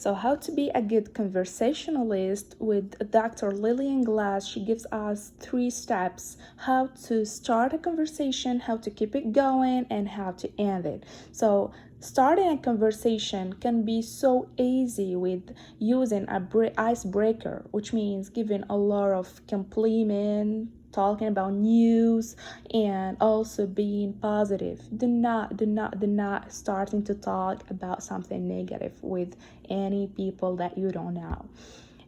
So how to be a good conversationalist with Dr. Lillian Glass. She gives us 3 steps: how to start a conversation, how to keep it going, and how to end it. So starting a conversation can be so easy with using a icebreaker, which means giving a lot of compliment, talking about news, and also being positive. Do not starting to talk about something negative with any people that you don't know.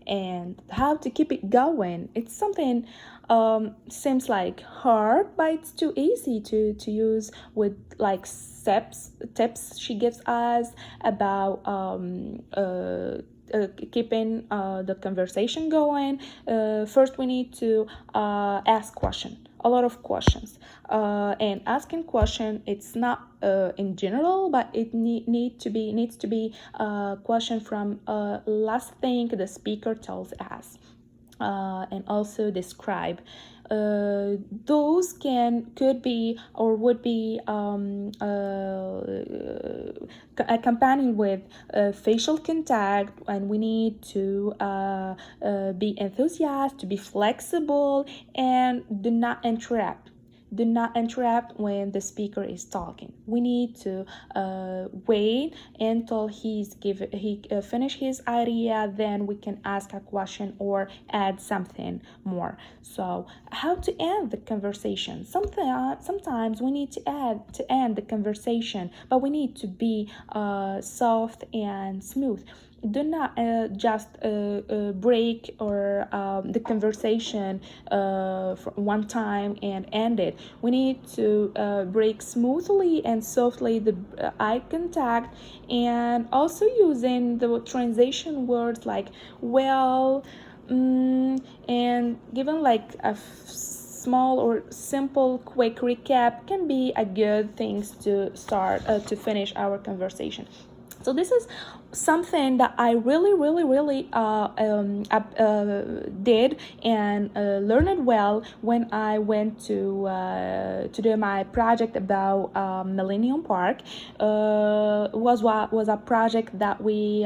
And how to keep it going, it's something seems like hard, but it's too easy to use with like tips she gives us about keeping the conversation going. First, we need to ask a lot of questions, and asking question, it's not in general, but it needs to be a question from last thing the speaker tells us, and also describe. Those could be or would be accompanied with facial contact, and we need to be enthusiastic, to be flexible, and do not interrupt when the speaker is talking. We need to wait until he finish his idea, then we can ask a question or add something more. So how to end the conversation? Sometimes we need to end the conversation, but we need to be soft and smooth. Do not just break or the conversation for one time and end it. We need to break smoothly and softly the eye contact, and also using the transition words like well, and given like a small or simple quick recap can be a good things to start to finish our conversation. So this is something that I really did and learned well when I went to do my project about Millennium Park. Was a project that we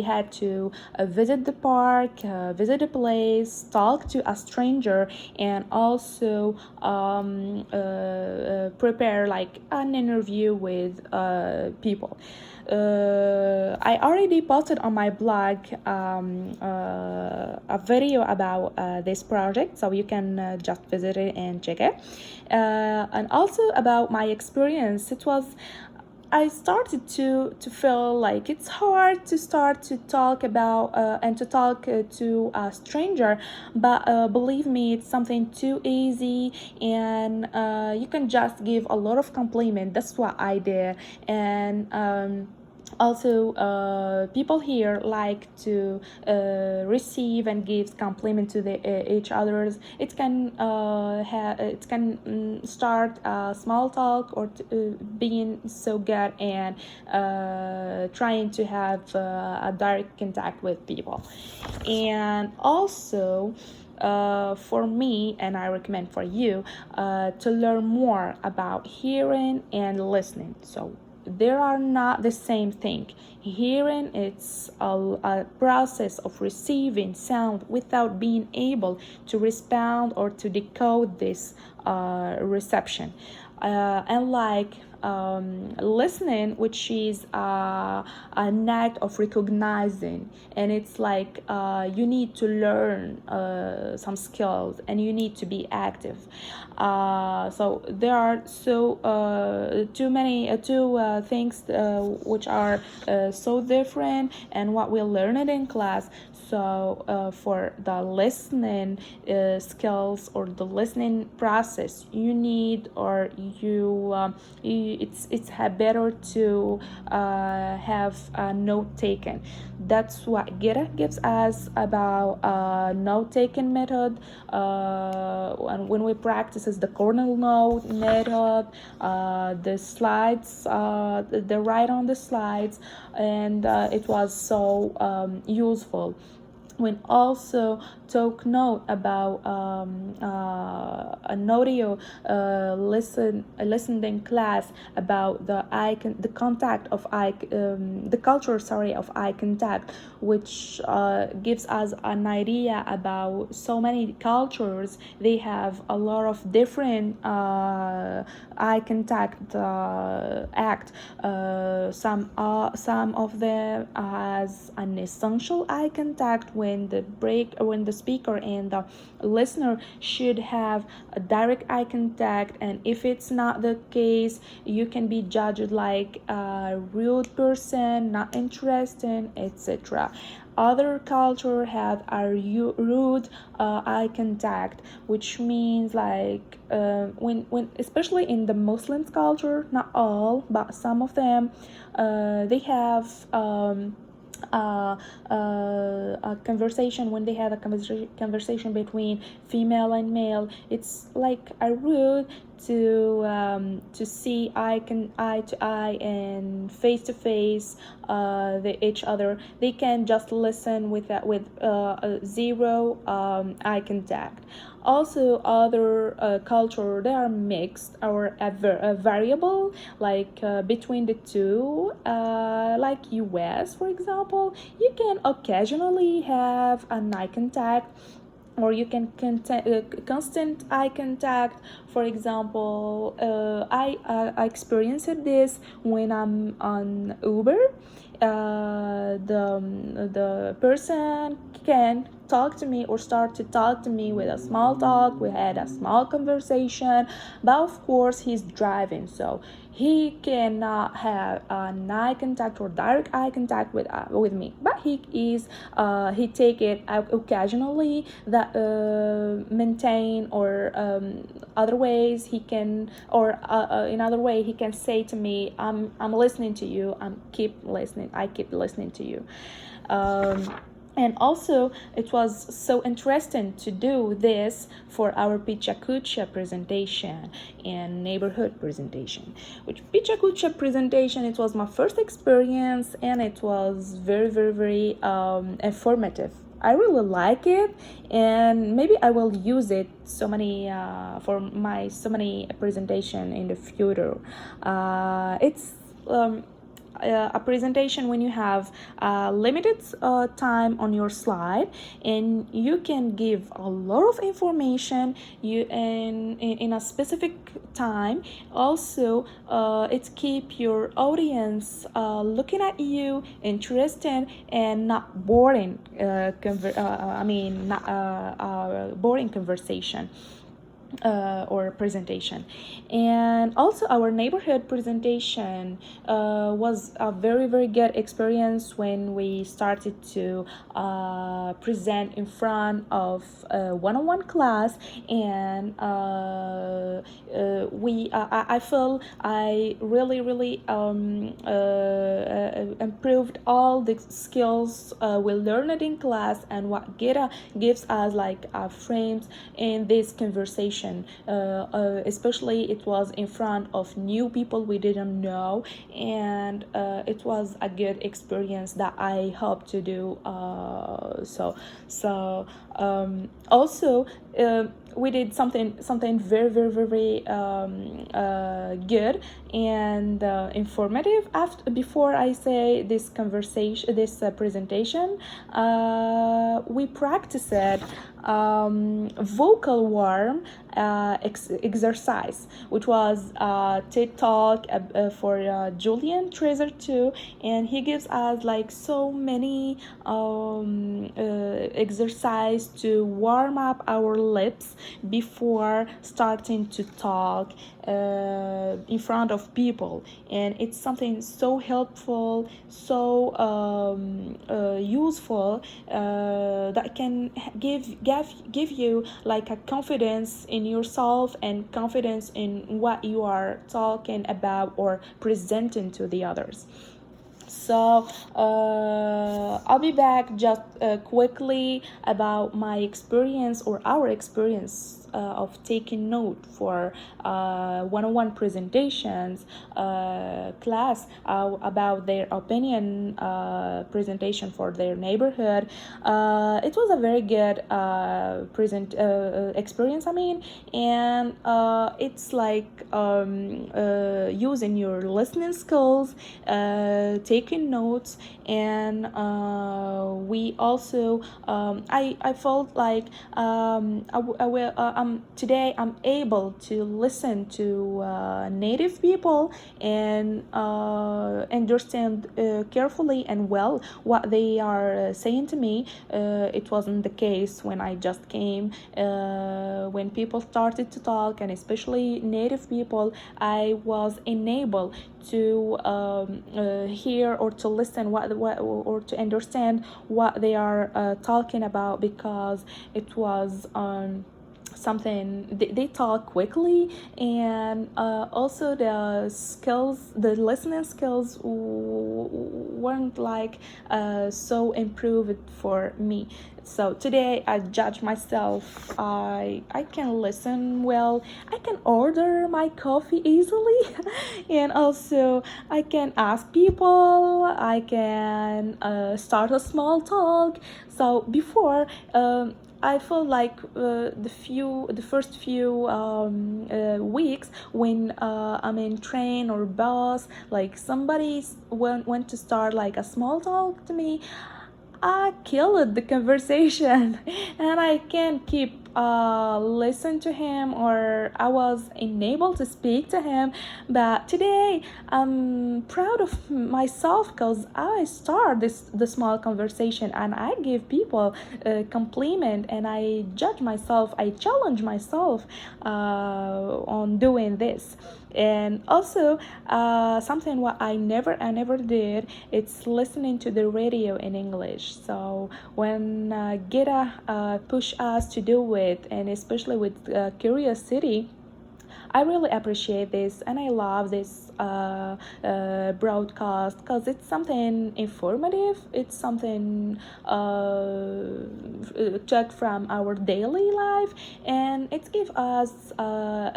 had to visit the park, visit the place, talk to a stranger, and also prepare like an interview with people. I already posted on my blog a video about this project, so you can just visit it and check it. And also about my experience, I started to feel like it's hard to start to talk about and to talk to a stranger, but believe me, it's something too easy, and you can just give a lot of compliment. That's what I did. And also people here like to receive and give compliment to each others. It can start a small talk or being so good and trying to have a direct contact with people. And also for me, and I recommend for you to learn more about hearing and listening. So they are not the same thing. Hearing, it's a process of receiving sound without being able to respond or to decode this reception. And like listening, which is an act of recognizing, and it's like you need to learn some skills and you need to be active. So there are too many things which are so different, and what we learned in class. So for the listening skills or the listening process, you need or it's better to have a note taken. That's what Gita gives us about note taking method. And when we practice the cornell note method, the slides, the write on the slides, and it was so useful. when also take note about an audio listening class about the contact of the culture, sorry, of eye contact, which gives us an idea about so many cultures. They have a lot of different eye contact act. Some of them has an essential eye contact when the speaker and the listener should have a direct eye contact, and if it's not the case, you can be judged like a rude person, not interested, etc. Other culture have a rude eye contact, which means like when especially in the Muslims culture, not all but some of them, they have a conversation. When they have a conversation between female and male, it's like a rude to see eye to eye and face to face each other. They can just listen with zero eye contact. Also, other culture, they are mixed or a variable, like between the two, like US, for example. You can occasionally have an eye contact, or you can constant eye contact. For example, I experienced this when I'm on Uber. The person can talk to me or start to talk to me with a small talk. We had a small conversation, but of course he's driving, so he cannot have an eye contact or direct eye contact with me, but he take it occasionally, that maintain, or other ways he can, or in other way he can say to me, I'm listening to you, I keep listening to you. And also, it was so interesting to do this for our Pichacucha presentation and neighborhood presentation. Which Pichacucha presentation, it was my first experience, and it was very, very, very informative. I really like it, and maybe I will use it for my so many presentation in the future. It's a presentation when you have limited time on your slide, and you can give a lot of information in a specific time. Also, it keep your audience looking at you, interested, and not boring. Not boring conversation. Or presentation. And also, our neighborhood presentation was a very, very good experience when we started to present in front of one-on-one class. And I feel I really, really improved all the skills we learned in class, and what gives us like frames in this conversation. Especially it was in front of new people we didn't know, and it was a good experience that I hope to do. Also, we did something very, very, very good and informative. Before I say this presentation, we practiced vocal warm exercise, which was TED Talk for Julian Treasure too, and he gives us like so many exercise to warm up our lips before starting to talk in front of people. And it's something so helpful, so useful, that can give you like a confidence in yourself and confidence in what you are talking about or presenting to the others. So I'll be back just quickly about my experience or our experience of taking note for one-on-one presentations class about their opinion presentation for their neighborhood. It was a very good present experience, I mean, and it's like using your listening skills, taking notes, and we also I felt like I will today I'm able to listen to native people and understand carefully and well what they are saying to me. It wasn't the case when I just came. When people started to talk, and especially native people, I was enabled to hear or to listen what or to understand what they are talking about, because it was something they talk quickly, and also the listening skills weren't like so improved for me. So today I judge myself. I can listen well, I can order my coffee easily and also I can ask people, I can start a small talk. So before I feel like the first few weeks when I'm in train or bus, like somebody went to start like a small talk to me, I killed the conversation and I can't keep listen to him, or I was unable to speak to him. But today I'm proud of myself because I start the small conversation and I give people a compliment, and I judge myself, I challenge myself on doing this. And also something what I never did, it's listening to the radio in English. So when Gita push us to do it, and especially with Curiosity, I really appreciate this and I love this broadcast because it's something informative. It's something took from our daily life, and it gives us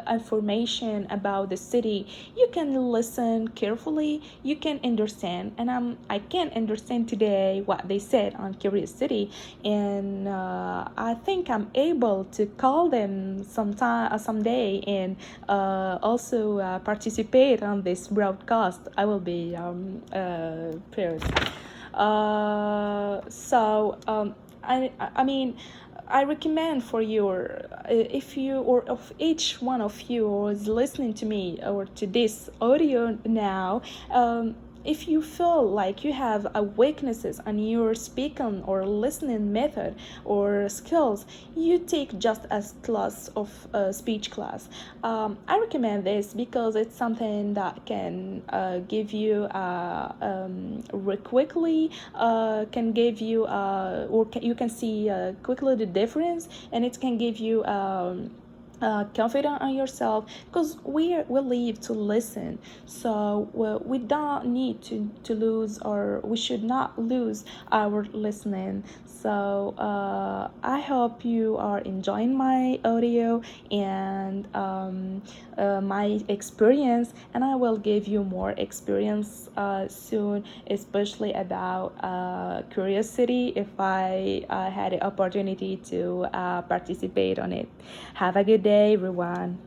information about the city. You can listen carefully, you can understand, and I can understand today what they said on Curiosity, and I think I'm able to call them someday and also participate on this broadcast. I will be paired. I mean, I recommend for your if you or of each one of you who is listening to me or to this audio now, if you feel like you have a weaknesses on your speaking or listening method or skills, you take just a class of speech class. I recommend this because it's something that can give you quickly can give you you can see quickly the difference, and it can give you confident on yourself, because we live to listen. So we don't need to lose, or we should not lose our listening. So I hope you are enjoying my audio and my experience, and I will give you more experience soon, especially about Curiosity, if I had the opportunity to participate on it. Have a good day, everyone.